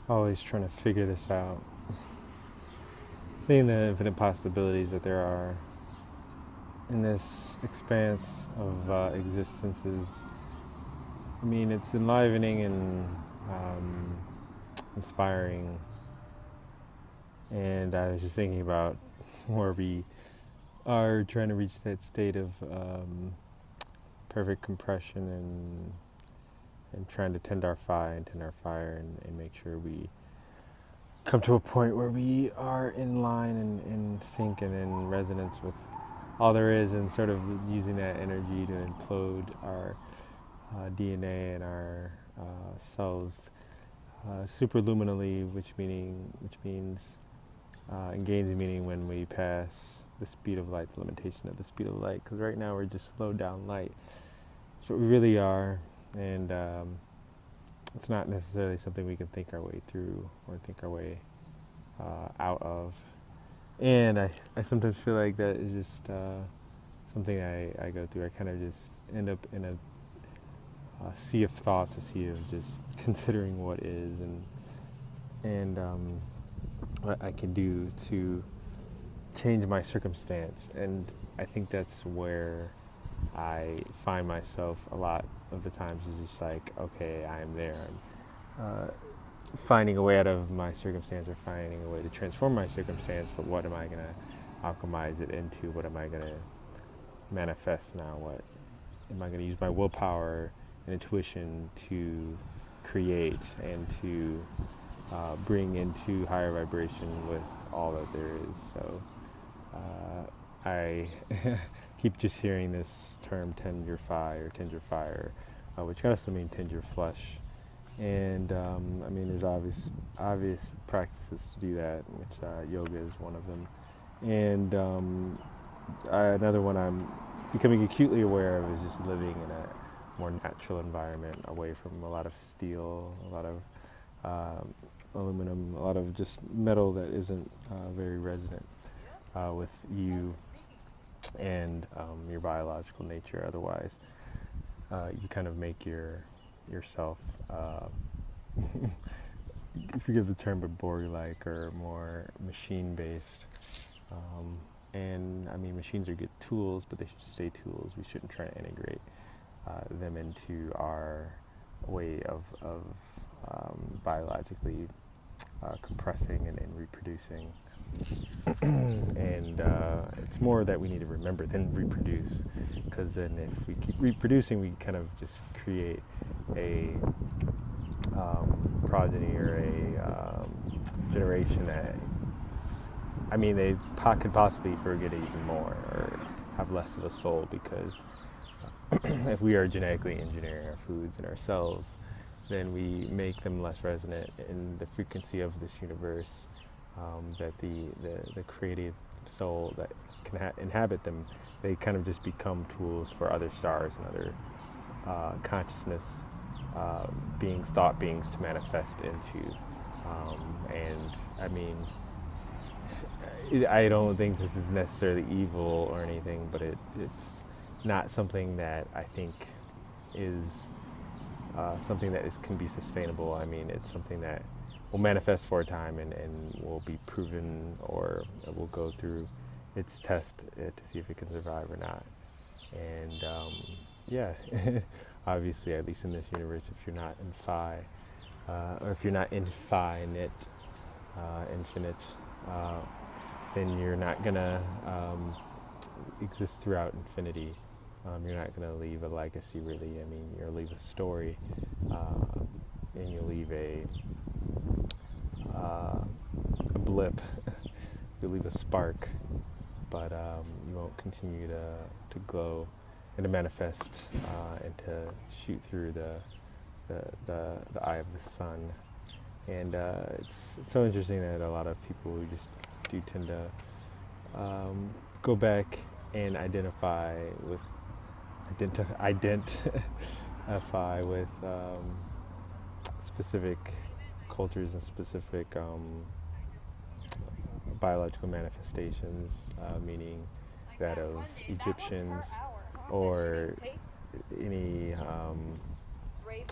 always trying to figure this out. Seeing the infinite possibilities that there are in this expanse of existences. I mean, it's enlivening and inspiring. And I was just thinking about where we are trying to reach that state of perfect compression and trying to tend our fire and tend our fire and make sure we come to a point where we are in line and in sync and in resonance with all there is, and sort of using that energy to implode our DNA and our cells superluminally, which means and gains meaning when we pass the speed of light, the limitation of the speed of light. Because right now we're just slowed down light. It's what we really are, and it's not necessarily something we can think our way through or think our way out of. And I sometimes feel like that is just something I go through. I kind of just end up in a sea of thoughts, a sea of just considering what is and what I can do to change my circumstance. And I think that's where I find myself a lot of the times is just like, okay, I'm there. I'm finding a way out of my circumstance or finding a way to transform my circumstance, but what am I going to alchemize it into? What am I going to manifest now? What am I going to use my willpower and intuition to create and to bring into higher vibration with all that there is? So I keep just hearing this term, tend your fire, which can also mean tend your flesh. And I mean, there's obvious practices to do that, which yoga is one of them. And another one I'm becoming acutely aware of is just living in a more natural environment, away from a lot of steel, a lot of aluminum, a lot of just metal that isn't very resonant with you and your biological nature. Otherwise, you kind of make yourself, forgive the term, but Borg-like or more machine-based. And I mean, machines are good tools, but they should stay tools. We shouldn't try to integrate them into our way of biologically compressing and reproducing. And it's more that we need to remember than reproduce, because then if we keep reproducing, we kind of just create a progeny or a generation that, I mean, they could possibly forget it even more or have less of a soul, because if we are genetically engineering our foods and our cells, then we make them less resonant in the frequency of this universe, that the creative soul that can inhabit them, they kind of just become tools for other stars and other consciousness beings, thought beings to manifest into. And I mean, I don't think this is necessarily evil or anything, but it's not something that I think is something that can be sustainable. I mean, it's something that will manifest for a time and will be proven, or it will go through its test to see if it can survive or not. And yeah, obviously, at least in this universe, if you're not in phi, or if you're not infinite, then you're not gonna exist throughout infinity. You're not gonna leave a legacy, really. I mean, you'll leave a story, and you'll leave a blip. You'll leave a spark, but you won't continue to glow and to manifest and to shoot through the eye of the sun. And it's so interesting that a lot of people who just do tend to go back and identify with specific cultures and specific biological manifestations, meaning that of Egyptians or any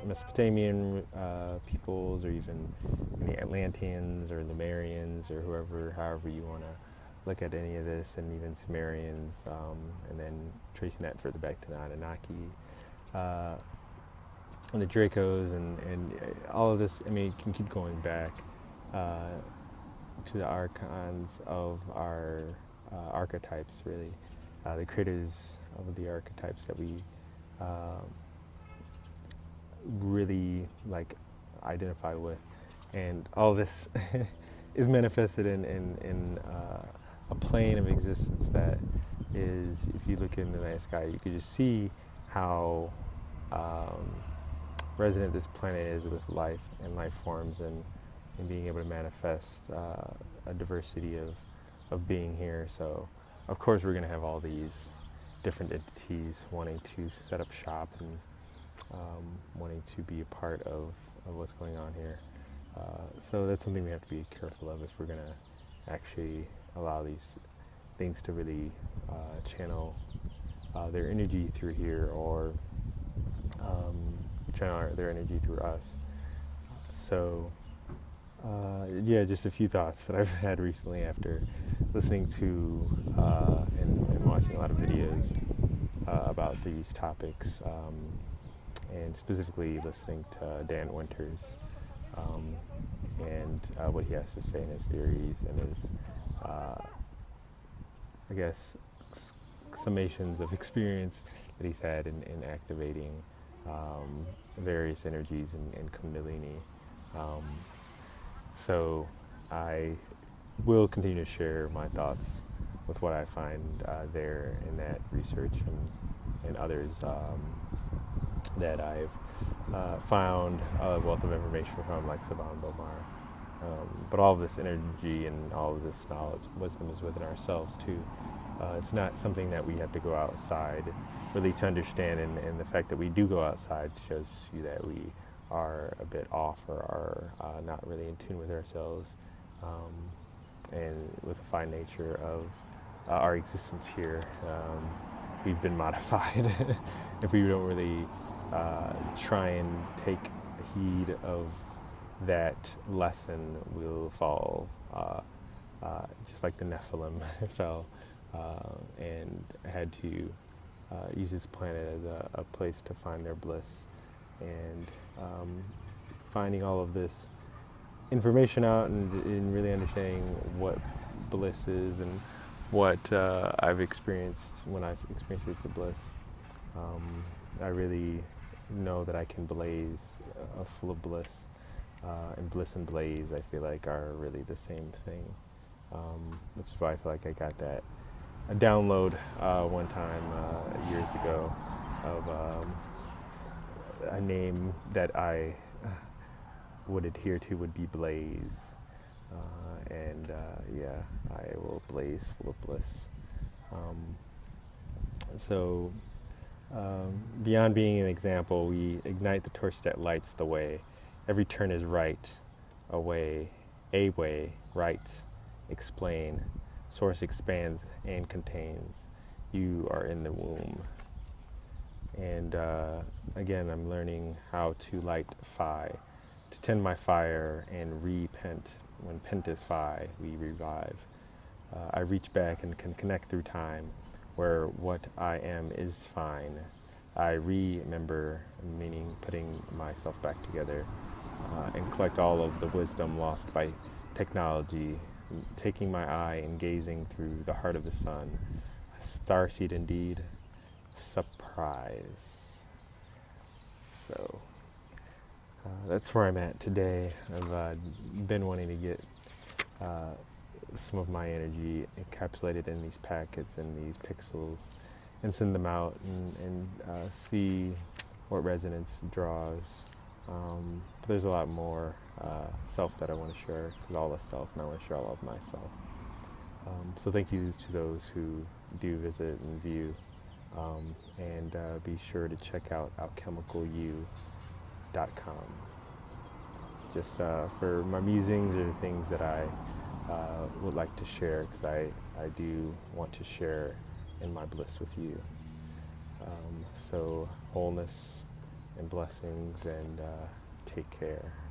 Mesopotamian peoples, or even the Atlanteans or Lemurians or however you want to look at any of this, and even Sumerians, and then tracing that further back to the Anunnaki, uh, and the Dracos, and all of this. I mean, it can keep going back to the archons of our archetypes, really, the creators of the archetypes that we uh, really like identify with, and all this is manifested in a plane of existence that is, if you look in the night sky, you can just see how um, resonant this planet is with life and life forms, and being able to manifest a diversity of being here. So, of course, we're going to have all these different entities wanting to set up shop and wanting to be a part of what's going on here. So that's something we have to be careful of if we're going to actually allow these things to really channel their energy through here, or channel their energy through us. So yeah, just a few thoughts that I've had recently after listening to and watching a lot of videos about these topics, and specifically listening to Dan Winters, and what he has to say in his theories and his, I guess, summations of experience that he's had in activating various energies in Kundalini. So I will continue to share my thoughts with what I find there in that research, and others that I've found a wealth of information from, like Saban Bomar. But all of this energy and all of this knowledge, wisdom is within ourselves too. It's not something that we have to go outside really to understand, and the fact that we do go outside shows you that we are a bit off, or are not really in tune with ourselves, and with the fine nature of our existence here. We've been modified. If we don't really try and take heed of that lesson, we'll fall just like the Nephilim fell, and had to use this planet as a place to find their bliss. And finding all of this information out, and really understanding what bliss is, and what I've experienced when I've experienced it's a bliss. I really know that I can blaze full of bliss, and bliss and blaze, I feel like, are really the same thing, which is why I feel like I got a download one time years ago of a name that I would adhere to would be Blaze, and yeah, I will blaze full of bliss. So beyond being an example, we ignite the torch that lights the way. Every turn is right, a way, right, explain. Source expands and contains. You are in the womb. And again, I'm learning how to light Phi, to tend my fire and repent. When pent is Phi, we revive. I reach back and can connect through time, where what I am is fine. I remember, meaning putting myself back together, and collect all of the wisdom lost by technology, taking my eye and gazing through the heart of the sun. Starseed indeed, surprise. So that's where I'm at today. I've been wanting to get some of my energy encapsulated in these packets and these pixels, and send them out, and see what resonance draws. But there's a lot more self that I want to share, because all is self, and I want to share all of myself. So thank you to those who do visit and view, and be sure to check out alchemicalu.com. Just for my musings, or the things that I would like to share, because I do want to share in my bliss with you. So wholeness, and blessings, and take care.